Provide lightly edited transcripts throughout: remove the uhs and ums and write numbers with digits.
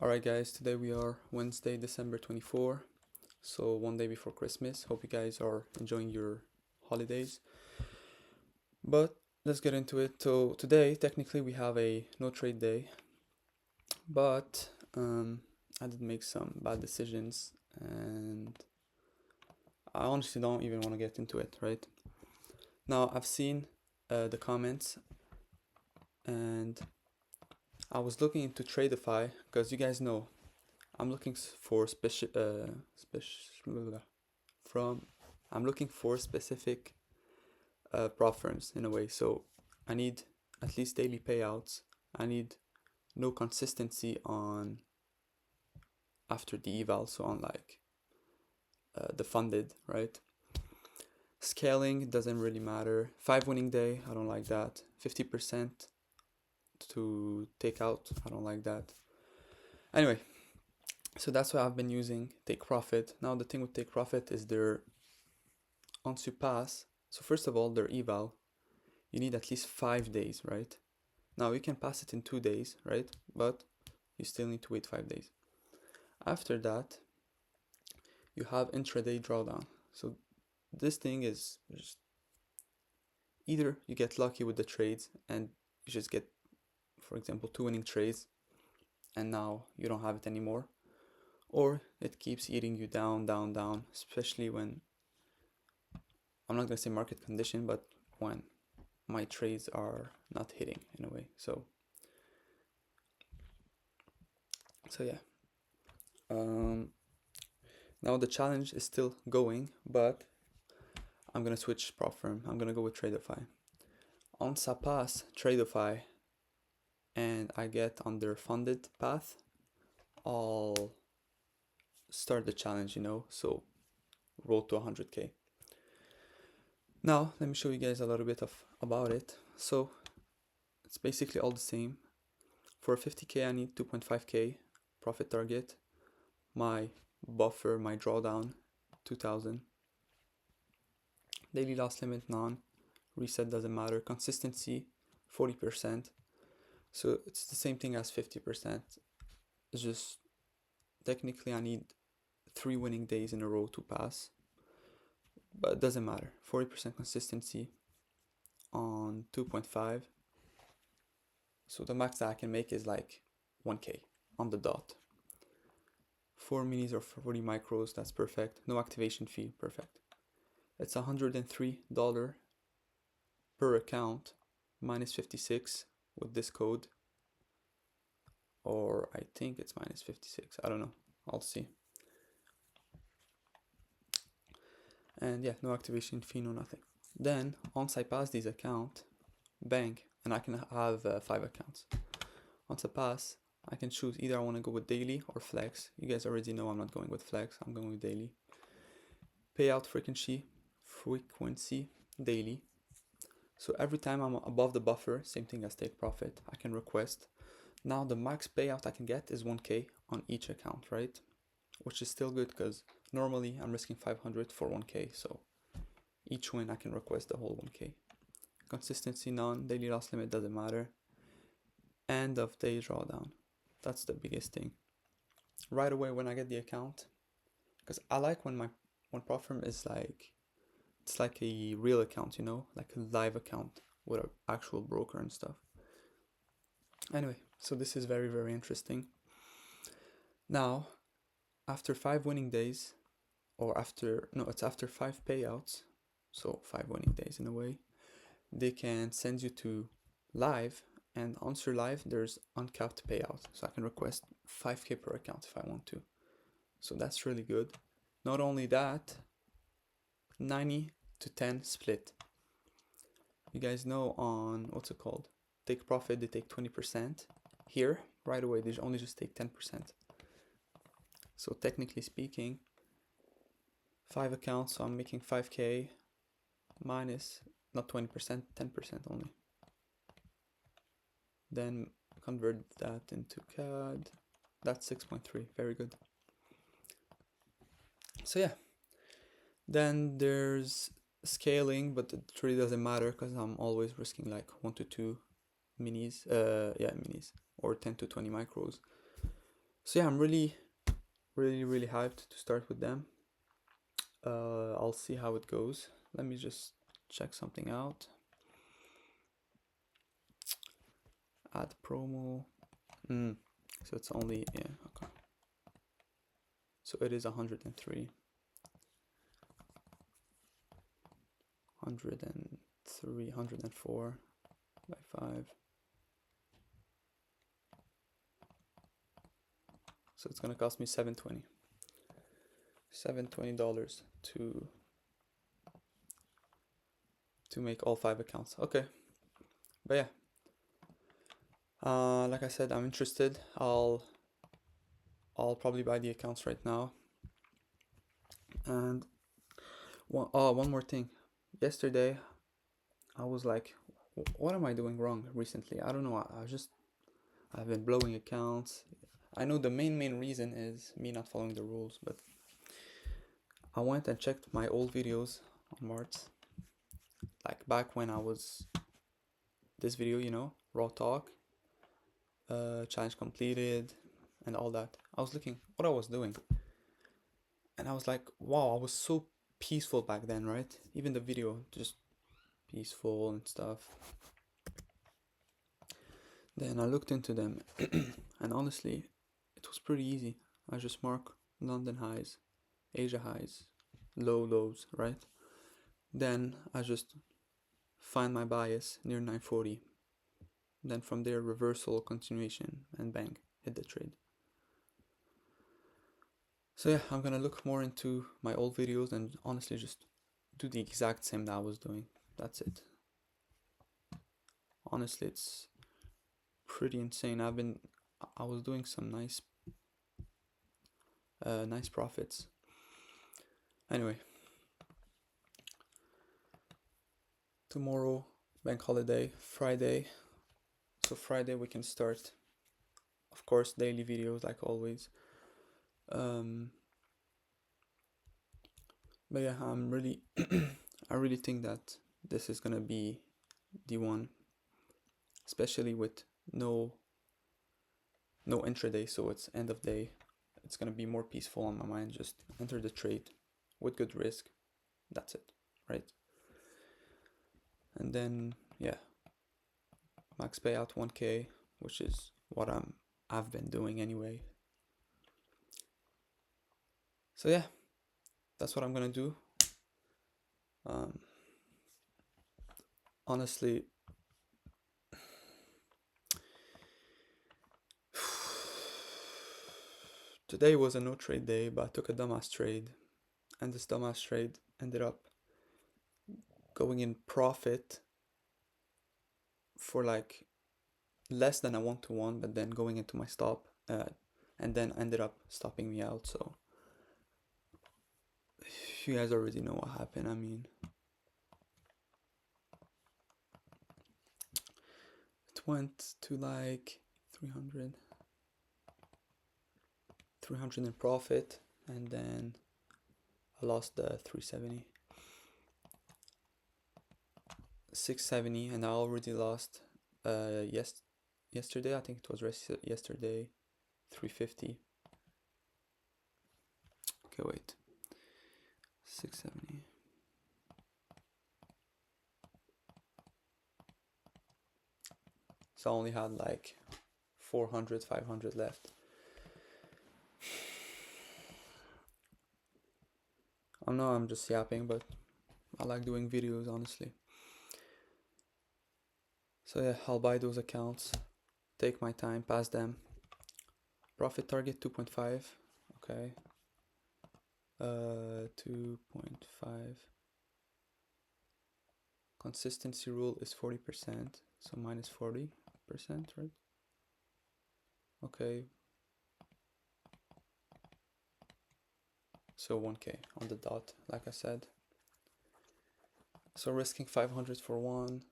Alright guys, today we are Wednesday, December 24, so one day before Christmas. Hope you guys are enjoying your holidays. But let's get into it. So today, technically we have a no trade day, but I did make some bad decisions and I honestly don't even want to get into it, right? Now I've seen the comments and I was looking into Tradeify because you guys know I'm looking for I'm looking for specific prop firms in a way. So I need at least daily payouts. I need no consistency on after the eval, so on like the funded, right? Scaling doesn't really matter. 5 winning day, I don't like that. 50% to take out, I don't like that. Anyway, so that's why I've been using Take Profit. Now the thing with Take Profit is their on surpass. So first of all, their eval, you need at least 5 days, right? Now you can pass it in 2 days, right? But you still need to wait 5 days. After that, you have intraday drawdown. So this thing is just either you get lucky with the trades and you just get, for example, 2 winning trades and now you don't have it anymore, or it keeps eating you down, down, down, especially when, I'm not gonna say market condition, but when my trades are not hitting in a way. So yeah. Now the challenge is still going, but I'm gonna switch prop firm. I'm gonna go with Tradeify. Once I pass Tradeify and I get on their funded path, I'll start the challenge, so roll to 100k. Now let me show you guys a little bit about it. So it's basically all the same. For 50k I need 2.5k profit target. My buffer, my drawdown, 2000. Daily loss limit none. Reset doesn't matter. Consistency 40%. So it's the same thing as 50%. It's just technically I need 3 winning days in a row to pass, but it doesn't matter. 40% consistency on 2.5. So the max that I can make is like 1k on the dot. 4 minis or 40 micros, that's perfect. No activation fee, perfect. It's $103 per account, minus 56 with this code. Or I think it's minus 56, I don't know, I'll see. And yeah, no activation fee, no nothing. Then once I pass this account, bang, and I can have 5 accounts. Once I pass, I can choose either I want to go with daily or flex. You guys already know I'm not going with flex, I'm going with daily. Payout frequency daily. So every time I'm above the buffer, same thing as take profit, I can request. Now the max payout I can get is 1k on each account, right? Which is still good because normally I'm risking 500 for 1k, so each win I can request the whole 1k. Consistency none, daily loss limit doesn't matter. End of day drawdown, that's the biggest thing. Right away when I get the account, because I like when prop firm is like, it's like a real account, like a live account with an actual broker and stuff. Anyway, so this is very, very interesting. Now, after 5 winning days, or after 5 payouts, so 5 winning days in a way, they can send you to live, and once you're live, there's uncapped payout. So I can request 5k per account if I want to. So that's really good. Not only that, 90 to 10 split. You guys know on, what's it called? Take profit, they take 20%. Here, right away, they only just take 10%. So technically speaking, 5 accounts, so I'm making 5k minus, not 20%, 10% only. Then convert that into CAD. That's 6.3, very good. So yeah, then there's scaling, but it really doesn't matter because I'm always risking like 1 to 2 minis, minis, or 10 to 20 micros. So yeah, I'm really hyped to start with them. I'll see how it goes. Let me just check something out. Add promo. So it's only, yeah, okay. So it is 103. 103, 104 by 5. So it's gonna cost me $720. $720 to make all 5 accounts. Okay. But yeah. Like I said, I'm interested. I'll probably buy the accounts right now. And one more thing. Yesterday, I was like, what am I doing wrong recently? I don't know. I've been blowing accounts. I know the main reason is me not following the rules, but I went and checked my old videos on Marts. Like back when I was this video, raw talk, challenge completed, and all that. I was looking what I was doing, and I was like, wow, I was so peaceful back then, right? Even the video, just peaceful and stuff. Then I looked into them, and honestly, it was pretty easy. I just mark London highs, Asia highs, lows, right? Then I just find my bias near 940. Then from there, reversal, continuation, and bang, hit the trade. So yeah, I'm gonna look more into my old videos and honestly just do the exact same that I was doing. That's it. Honestly, it's pretty insane. I was doing some nice profits. Anyway, tomorrow, bank holiday, Friday. So Friday we can start, of course, daily videos like always. But yeah, I really think that this is gonna be the one, especially with no intraday, so it's end of day. It's gonna be more peaceful on my mind. Just enter the trade with good risk. That's it, right? And then yeah, max payout 1K, which is what I've been doing anyway. So yeah, that's what I'm gonna do. Honestly, today was a no trade day, but I took a dumbass trade, and this dumbass trade ended up going in profit for like less than a 1-to-1, but then going into my stop, and then ended up stopping me out. So you guys already know what happened. I mean, it went to like 300 in profit, and then I lost the 370, 670, and I already lost yesterday. I think it was yesterday 350. Okay, wait, 670. So I only had like 400, 500 left. I know I'm just yapping, but I like doing videos, honestly. So yeah, I'll buy those accounts, take my time, pass them. Profit target 2.5. Okay. 2.5. Consistency rule is 40%, so minus 40%, right? Okay. So 1K on the dot, like I said. So risking 500 for 1,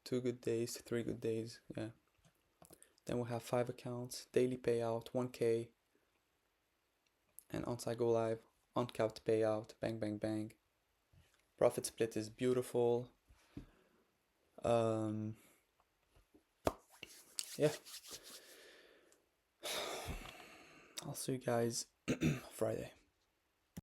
2 good days, 3 good days, yeah. Then we'll have 5 accounts, daily payout, 1K, and once I go live, uncapped payout, bang, bang, bang. Profit split is beautiful. Yeah. I'll see you guys Friday.